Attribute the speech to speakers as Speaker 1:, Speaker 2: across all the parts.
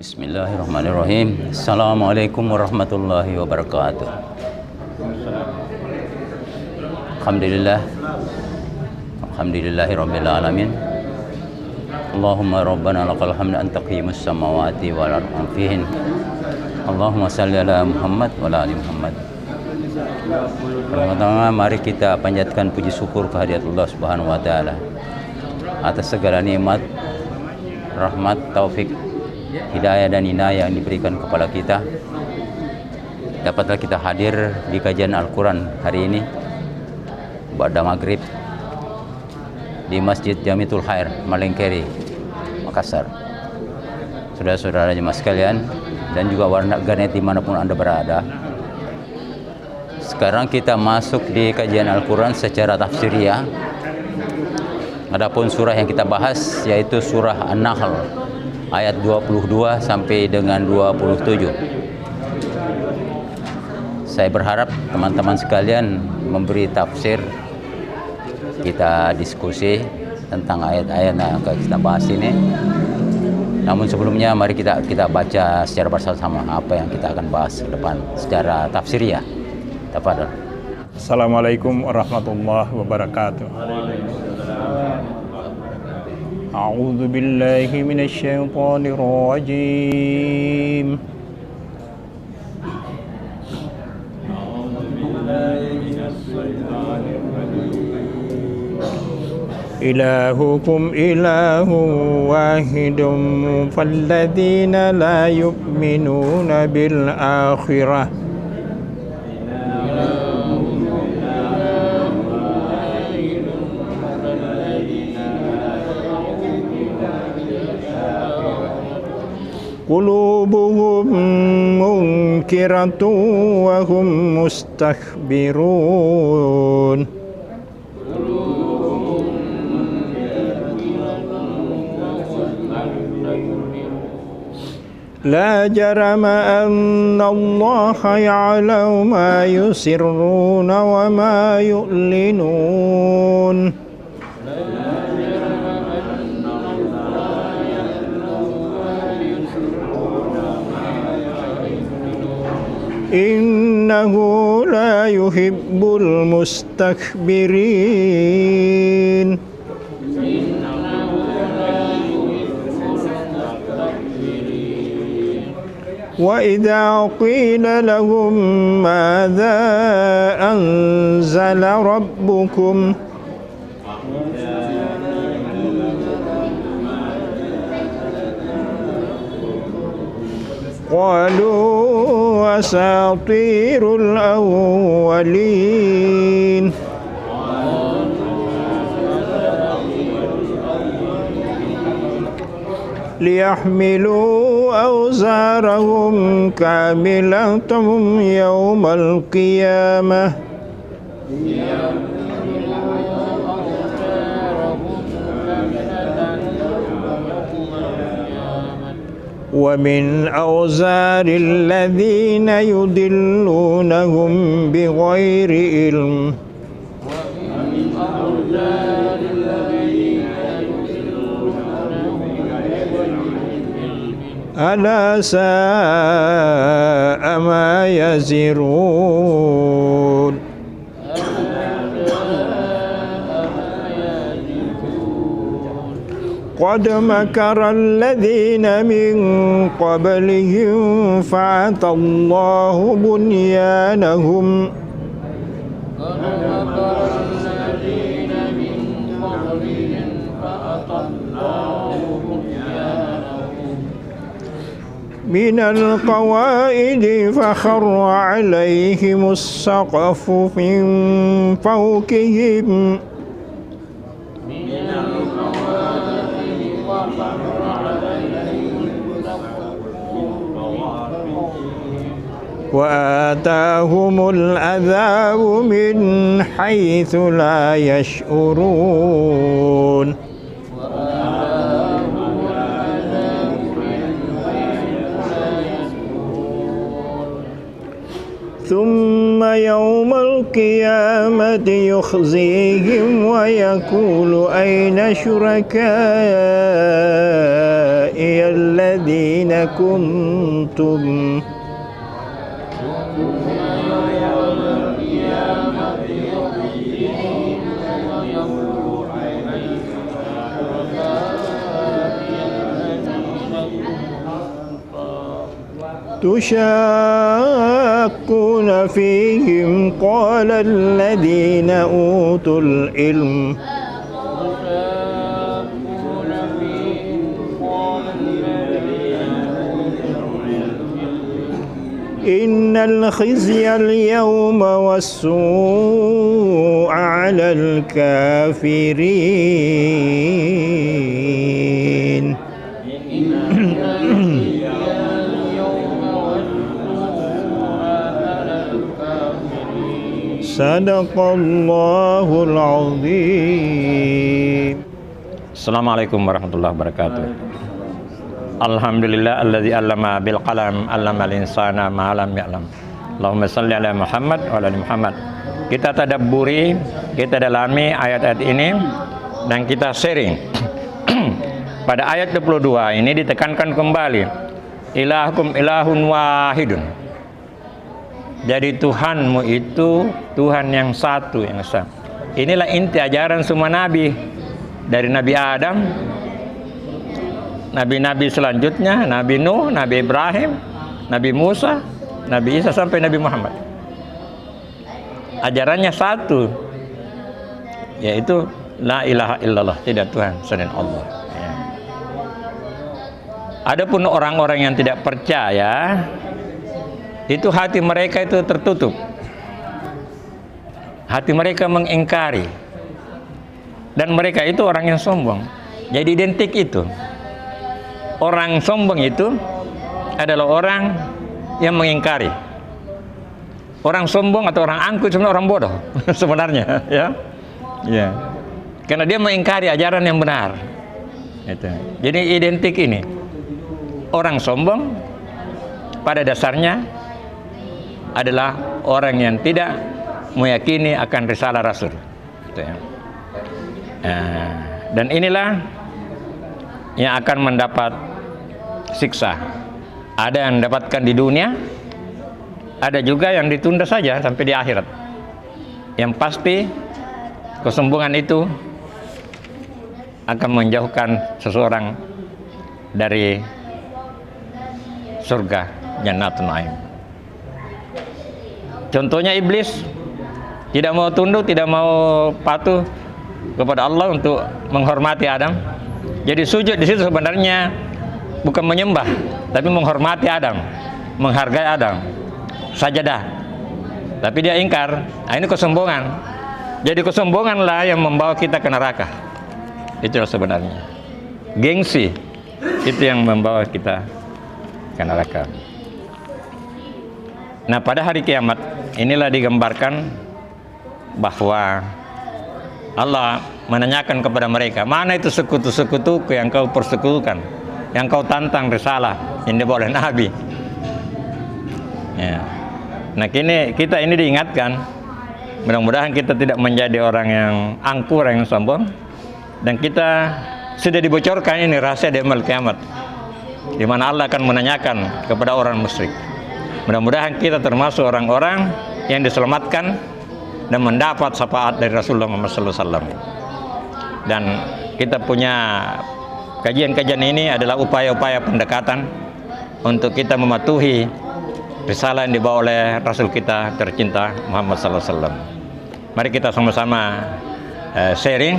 Speaker 1: Bismillahirrahmanirrahim. Assalamualaikum warahmatullahi wabarakatuh. Alhamdulillahi rabbil alamin. Allahumma rabbana lakal hamdu anta qiyamus samawati wal ardi. Allahumma salli ala Muhammad wa ala ali Muhammad. Pertama-tama mari kita panjatkan puji syukur kehadirat Allah Subhanahu wa taala atas segala nikmat, rahmat, taufik, hidayah dan inayah yang diberikan kepada kita. Dapatlah kita hadir di kajian Al-Quran hari ini pada maghrib di Masjid Jamiatul Khair, Malengkeri, Makassar. Saudara-saudara jemaah sekalian dan juga warga ganet dimanapun Anda berada, sekarang kita masuk di kajian Al-Quran secara tafsiriyah. Adapun surah yang kita bahas yaitu surah An-Nahl ayat 22 sampai dengan 27. Saya berharap teman-teman sekalian memberi tafsir, kita diskusi tentang ayat-ayat yang akan kita bahas ini. Namun sebelumnya mari kita baca secara bersama-sama apa yang kita akan bahas ke depan secara tafsiriyah. Tafadhol.
Speaker 2: Assalamualaikum warahmatullahi wabarakatuh. A'udzu billahi minasyaitonir rajim. Ilahukum ilahun wahidun falladzina la yu'minuna bil akhirah qulubuhum munkiratun wa hum mustakbirun. La jarama anna Allaha ya'lamu ma yusirruna wa ma yu'linun. Innahu la yuhibbul mustakbirin. Wa idza qila lahum madza anzala rabbukum qalu asatirul awwalin. Liyahmilu awzarahum kamilatum yawmal qiyamah wa min awzaril ladzina yudillunahum bighairi ilm ala sa'a ma yazirun. Qad makara alladhina min qablihim fa'atallahu bunyanahum minal qawaidi fakharra alaihimus saqafu min fawqihim wa atahumul adzabu min haitsu la yash'urun. ثم يوم القيامة يخزيهم ويقول أين شركائي الذين كنتم تشاقون فيهم قال الذين أوتوا العلم إن الخزي اليوم والسوء على الكافرين Sadaqallahul azim.
Speaker 3: Assalamualaikum warahmatullahi wabarakatuh. Alhamdulillah alladzi 'allama bil qalam 'allamal insana ma lam ya'lam. Allahumma shalli ala Muhammad wa ala ali Muhammad. Kita tadabburi, kita dalami ayat-ayat ini dan kita sharing. Pada ayat 22 ini ditekankan kembali ilahukum ilahun wahidun. Jadi Tuhanmu itu Tuhan yang satu, yang esa. Inilah inti ajaran semua nabi, dari Nabi Adam, nabi-nabi selanjutnya, Nabi Nuh, Nabi Ibrahim, Nabi Musa, Nabi Isa sampai Nabi Muhammad. Ajarannya satu, yaitu la ilaha illallah, tidak Tuhan selain Allah. Ya. Adapun orang-orang yang tidak percaya, itu hati mereka itu tertutup, hati mereka mengingkari, dan mereka itu orang yang sombong. Jadi identik itu, orang sombong itu adalah orang yang mengingkari. Orang sombong atau orang angkuh sebenarnya orang bodoh sebenarnya, ya, ya, karena dia mengingkari ajaran yang benar. Itu. Jadi identik ini, orang sombong pada dasarnya adalah orang yang tidak meyakini akan risalah Rasul. Gitu ya. Dan inilah yang akan mendapat siksa. Ada yang mendapatkan di dunia, ada juga yang ditunda saja sampai di akhirat. Yang pasti kesombongan itu akan menjauhkan seseorang dari surga Jannatun Na'im. Contohnya iblis tidak mau tunduk, tidak mau patuh kepada Allah untuk menghormati Adam. Jadi sujud di situ sebenarnya bukan menyembah, tapi menghormati Adam, menghargai Adam, sajadah. Tapi dia ingkar. Nah, ini kesombongan. Jadi kesombonganlah yang membawa kita ke neraka. Itulah sebenarnya. Gengsi itu yang membawa kita ke neraka. Nah, pada hari kiamat inilah digambarkan bahwa Allah menanyakan kepada mereka, mana itu sekutu-sekutuku yang kau persekutukan, yang kau tantang risalah yang dibawa oleh Nabi. Ya. Nah, kita ini diingatkan, mudah-mudahan kita tidak menjadi orang yang angkuh, orang yang sombong, dan kita sudah dibocorkan ini rahasia di yaumul kiamat, di mana Allah akan menanyakan kepada orang musyrik. Mudah-mudahan kita termasuk orang-orang yang diselamatkan dan mendapat syafaat dari Rasulullah Muhammad SAW. Dan kita punya kajian-kajian ini adalah upaya-upaya pendekatan untuk kita mematuhi risalah yang dibawa oleh Rasul kita tercinta Muhammad SAW. Mari kita sama-sama sharing,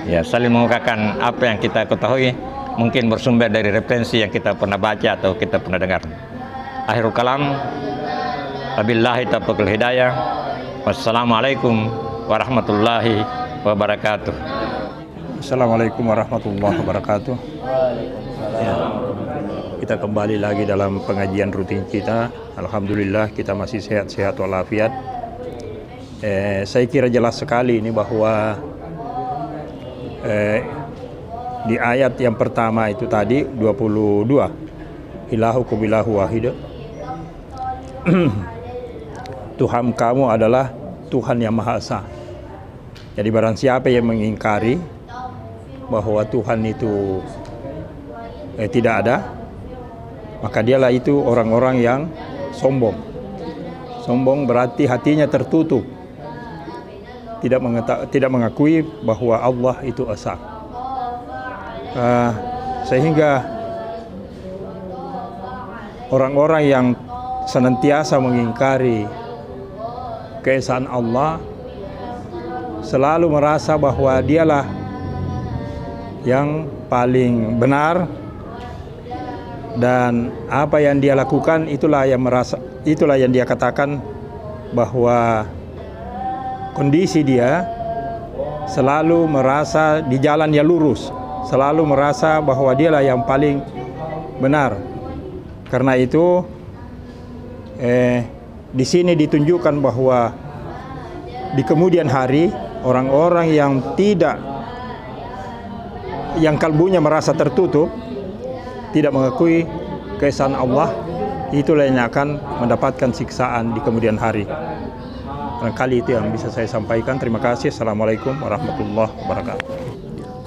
Speaker 3: ya, saling mengukakan apa yang kita ketahui, mungkin bersumber dari referensi yang kita pernah baca atau kita pernah dengar. Akhirul kalam, wabillahi taufiqul hidayah. Wassalamualaikum warahmatullahi wabarakatuh.
Speaker 2: Assalamualaikum warahmatullahi wabarakatuh. Ya, kita kembali lagi dalam pengajian rutin kita. Alhamdulillah kita masih sehat-sehat walafiat. Saya kira jelas sekali ini bahwa di ayat yang pertama itu tadi 22, ilahukum ilahu wahid. Tuhan kamu adalah Tuhan yang Maha Esa. Jadi barang siapa yang mengingkari bahwa Tuhan itu tidak ada, maka dialah itu orang-orang yang sombong. Sombong berarti hatinya tertutup, tidak mengakui bahwa Allah itu esa. Sehingga orang-orang yang senantiasa mengingkari keesaan Allah selalu merasa bahwa dialah yang paling benar, dan apa yang dia lakukan itulah yang dia katakan bahwa kondisi dia selalu merasa di jalan yang lurus, selalu merasa bahwa dialah yang paling benar. Karena itu di sini ditunjukkan bahwa di kemudian hari orang-orang yang kalbunya merasa tertutup, tidak mengakui keesaan Allah, itulah yang akan mendapatkan siksaan di kemudian hari. Barangkali itu yang bisa saya sampaikan. Terima kasih. Assalamualaikum warahmatullahi wabarakatuh.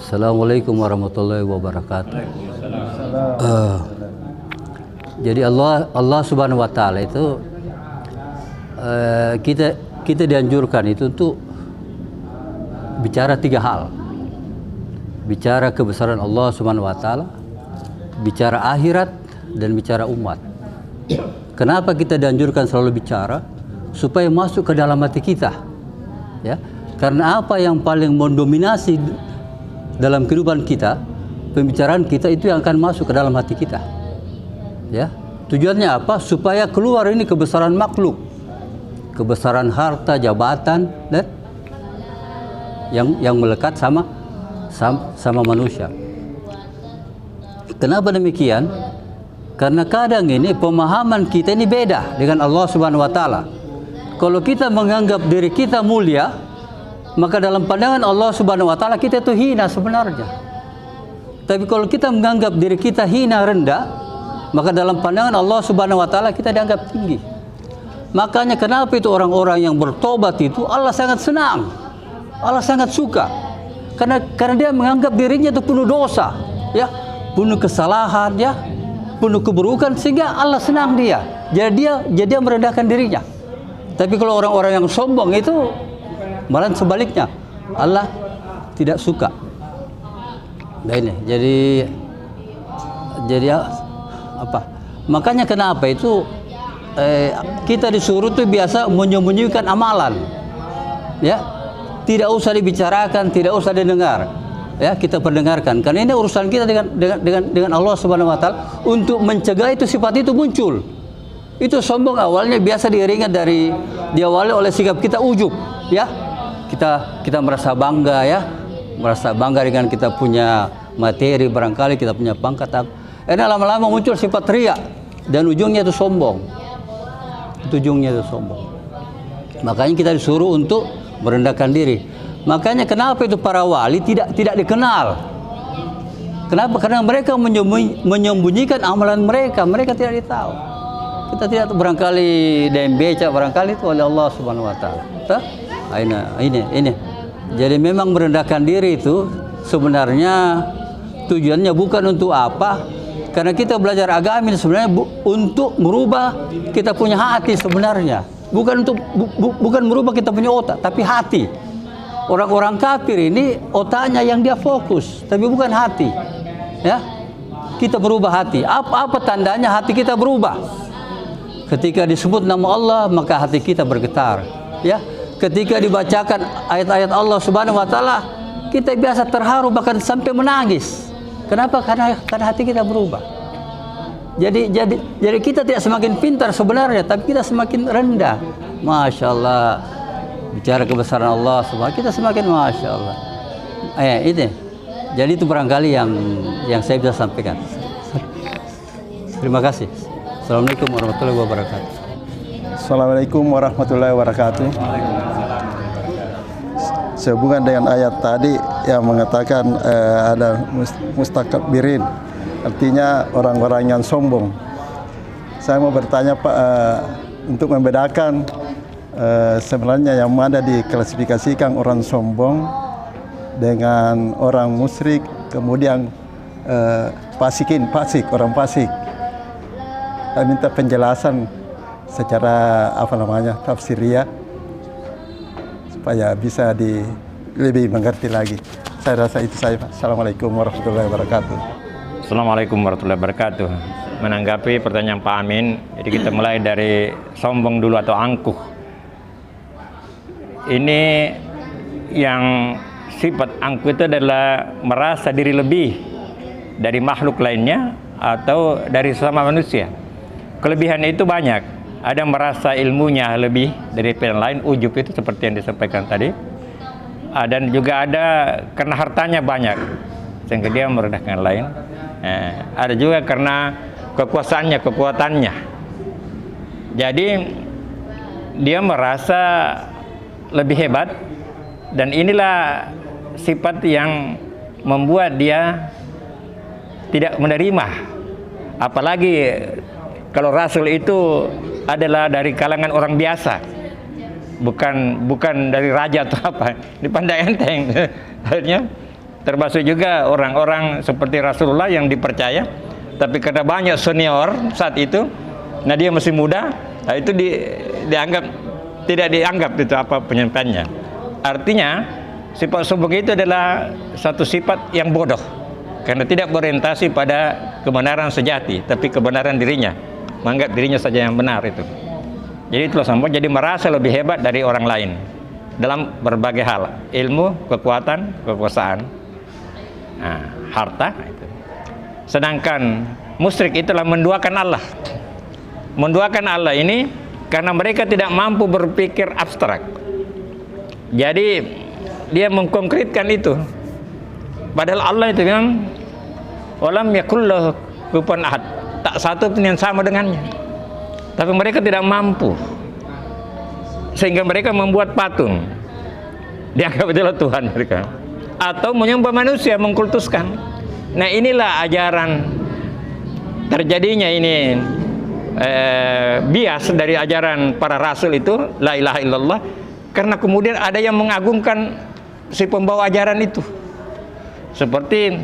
Speaker 4: Assalamualaikum warahmatullahi wabarakatuh. Jadi Allah Subhanahu wa taala itu kita dianjurkan itu untuk bicara 3 hal. Bicara kebesaran Allah Subhanahu wa taala, bicara akhirat, dan bicara umat. Kenapa kita dianjurkan selalu bicara? Supaya masuk ke dalam hati kita. Ya. Karena apa yang paling mendominasi dalam kehidupan kita, pembicaraan kita itu yang akan masuk ke dalam hati kita. Ya. Tujuannya apa? Supaya keluar ini kebesaran makhluk, kebesaran harta, jabatan, dan yang melekat sama manusia. Kenapa demikian? Karena kadang ini pemahaman kita ini beda dengan Allah Subhanahu wa taala. Kalau kita menganggap diri kita mulia, maka dalam pandangan Allah Subhanahu wa taala kita itu hina sebenarnya. Tapi kalau kita menganggap diri kita hina, rendah, maka dalam pandangan Allah Subhanahu wa taala kita dianggap tinggi. Makanya kenapa itu orang-orang yang bertobat itu Allah sangat senang, Allah sangat suka, karena dia menganggap dirinya itu penuh dosa, ya, penuh kesalahan, ya, penuh keburukan, sehingga Allah senang dia. Jadi dia merendahkan dirinya. Tapi kalau orang-orang yang sombong itu malah sebaliknya, Allah tidak suka. Nah ini jadi apa? Makanya kenapa itu kita disuruh tuh biasa menyembunyikan amalan, ya, tidak usah dibicarakan, tidak usah didengar, ya, kita perdengarkan, karena ini urusan kita dengan Allah Subhanahu wa taala untuk mencegah itu sifat itu muncul. Itu sombong awalnya biasa diiringi diawali oleh sikap kita ujub, ya, kita merasa bangga, ya, merasa bangga dengan kita punya materi, barangkali kita punya pangkat. Lama-lama muncul sifat riya dan ujungnya itu sombong. Makanya kita disuruh untuk merendahkan diri. Makanya kenapa itu para wali tidak dikenal? Kenapa? Karena mereka menyembunyikan amalan mereka tidak ditahu. Kita tidak barangkali dan beca barangkali itu oleh Allah Subhanahu wa taala. Ini. Jadi memang merendahkan diri itu sebenarnya tujuannya bukan untuk apa? Karena kita belajar agama sebenarnya untuk merubah kita punya hati sebenarnya. Bukan merubah kita punya otak, tapi hati. Orang-orang kafir ini otaknya yang dia fokus, tapi bukan hati. Ya, kita berubah hati. Apa tandanya hati kita berubah? Ketika disebut nama Allah, maka hati kita bergetar. Ya, ketika dibacakan ayat-ayat Allah Subhanahu wa taala, kita biasa terharu bahkan sampai menangis. Kenapa? Karena hati kita berubah. Jadi kita tidak semakin pintar sebenarnya, tapi kita semakin rendah. Masya Allah, bicara kebesaran Allah, kita semakin Masya Allah. Ini. Jadi itu barangkali yang saya bisa sampaikan. Terima kasih. Assalamualaikum warahmatullahi wabarakatuh.
Speaker 5: Assalamualaikum warahmatullahi wabarakatuh. Sehubungan dengan ayat tadi yang mengatakan ada mustakbirin, artinya orang-orang yang sombong. Saya mau bertanya Pak, untuk membedakan sebenarnya yang mana diklasifikasikan orang sombong dengan orang musyrik, kemudian Pasik, orang Pasik. Saya minta penjelasan secara tafsiriyah supaya bisa lebih mengerti lagi. Saya rasa itu saja. Assalamualaikum warahmatullahi wabarakatuh.
Speaker 3: Assalamualaikum warahmatullahi wabarakatuh. Menanggapi pertanyaan Pak Amin, jadi kita mulai dari sombong dulu atau angkuh. Ini yang sifat angkuh itu adalah merasa diri lebih dari makhluk lainnya atau dari sesama manusia. Kelebihan itu banyak. Ada merasa ilmunya lebih dari yang lain, ujub itu seperti yang disampaikan tadi. Dan juga ada karena hartanya banyak, sehingga dia merendahkan lain. Ada juga karena kekuatannya. Jadi dia merasa lebih hebat, dan inilah sifat yang membuat dia tidak menerima. Apalagi kalau Rasul itu adalah dari kalangan orang biasa, bukan dari raja atau apa, dipandang enteng. Akhirnya termasuk juga orang-orang seperti Rasulullah yang dipercaya, tapi karena banyak senior saat itu, nah dia masih muda, nah itu tidak dianggap itu apa penyampaiannya. Artinya sifat sombong itu adalah satu sifat yang bodoh, karena tidak berorientasi pada kebenaran sejati, tapi kebenaran dirinya, menganggap dirinya saja yang benar itu. Jadi itulah sombong, jadi merasa lebih hebat dari orang lain dalam berbagai hal, ilmu, kekuatan, kekuasaan, harta itu. Sedangkan musyrik itulah menduakan Allah. Menduakan Allah ini karena mereka tidak mampu berpikir abstrak. Jadi dia mengkonkretkan itu. Padahal Allah itu kan walam yakul lahu kufuwan ahad, tak satu pun yang sama dengannya. Tapi mereka tidak mampu, sehingga mereka membuat patung, dianggap itulah Tuhan mereka, atau menyembah manusia, mengkultuskan. Nah inilah ajaran terjadinya ini bias dari ajaran para rasul itu, la ilaha illallah, karena kemudian ada yang mengagungkan si pembawa ajaran itu, seperti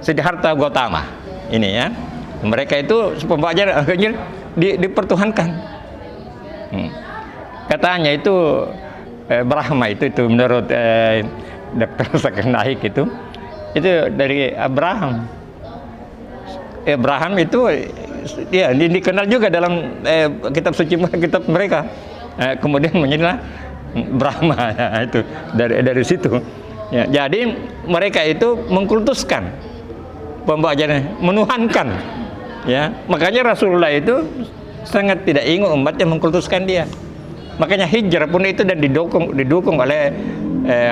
Speaker 3: Siddhartha Gautama ini ya. Mereka itu si pembawa ajaran akhirnya dipertuhankan. Katanya itu Brahma itu menurut Dr. Zakir Naik itu dari Abraham. Abraham itu ya dikenal juga dalam kitab suci, kitab mereka. Kemudian menjadilah Brahma ya, itu dari situ. Ya, jadi mereka itu mengkultuskan pembawa ajaran, menuhankan. Ya, makanya Rasulullah itu sangat tidak ingin umatnya mengkultuskan dia. Makanya hijrah pun itu dan didukung oleh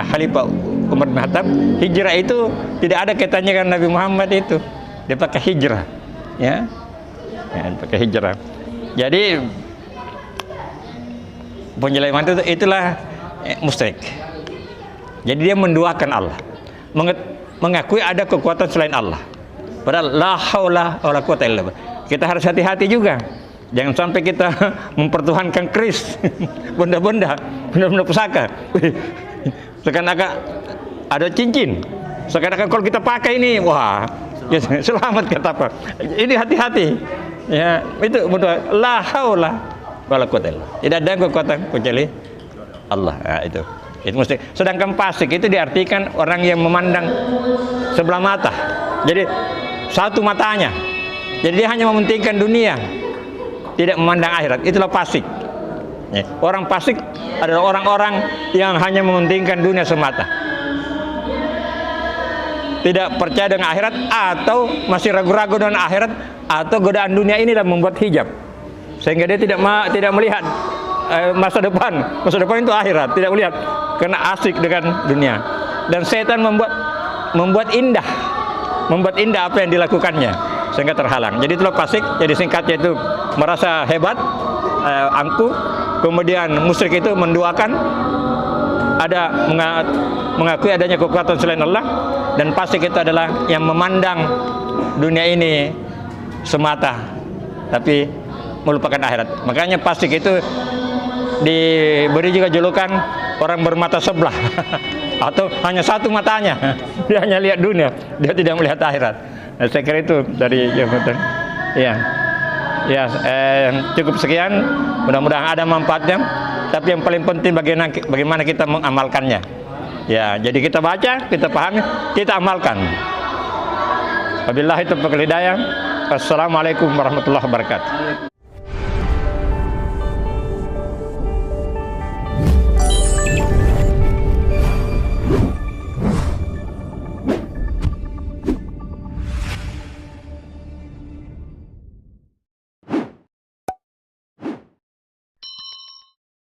Speaker 3: Khalifah Umar bin Khattab. Hijrah itu tidak ada kaitannya dengan Nabi Muhammad itu. Dia pakai hijrah, ya pakai hijrah. Jadi penjelasan itulah musyrik. Jadi dia menduakan Allah, mengakui ada kekuatan selain Allah. Padahal la haula wala quwata illa billah. Kita harus hati-hati juga. Jangan sampai kita mempertuhankan keris, benda-benda pusaka. Seakan-akan ada cincin. Seakan-akan kalau kita pakai ini, wah, ya, selamat kata apa? Ini hati-hati. Ya, itu betul. La haula wala quwata illa billah. Tidak ada kekuatan kecuali Allah. Ya, itu mesti. Sedangkan fasik itu diartikan orang yang memandang sebelah mata. Jadi satu matanya. Jadi dia hanya mementingkan dunia, tidak memandang akhirat. Itulah fasik. Ya. Orang fasik adalah orang-orang yang hanya mementingkan dunia semata, tidak percaya dengan akhirat, atau masih ragu-ragu dengan akhirat, atau godaan dunia inilah membuat hijab, sehingga dia tidak melihat masa depan itu akhirat, tidak melihat karena asik dengan dunia. Dan setan membuat indah apa yang dilakukannya, sehingga terhalang. Jadi itulah fasik. Jadi singkatnya itu merasa hebat, angkuh. Kemudian musyrik itu menduakan, mengakui adanya kekuatan selain Allah. Dan fasik itu adalah yang memandang dunia ini semata, tapi melupakan akhirat. Makanya fasik itu diberi juga julukan orang bermata sebelah atau hanya satu matanya, dia hanya lihat dunia, dia tidak melihat akhirat. Saya kira itu dari jabatan. Ya, ya, cukup sekian. Mudah-mudahan ada manfaatnya. Tapi yang paling penting bagaimana kita mengamalkannya. Ya, jadi kita baca, kita pahami, kita amalkan. Wabillahi taufiq wal hidayah. Assalamualaikum warahmatullahi wabarakatuh.